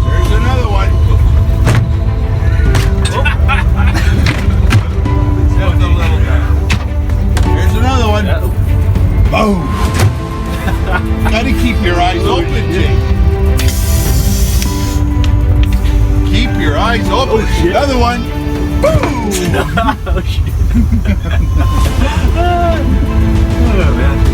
There's another one. Just a little bit. Here's another one. Boom. Gotta keep your eyes open, Jake. Keep your eyes open. Another one. Boom. Oh, shit. Oh, man.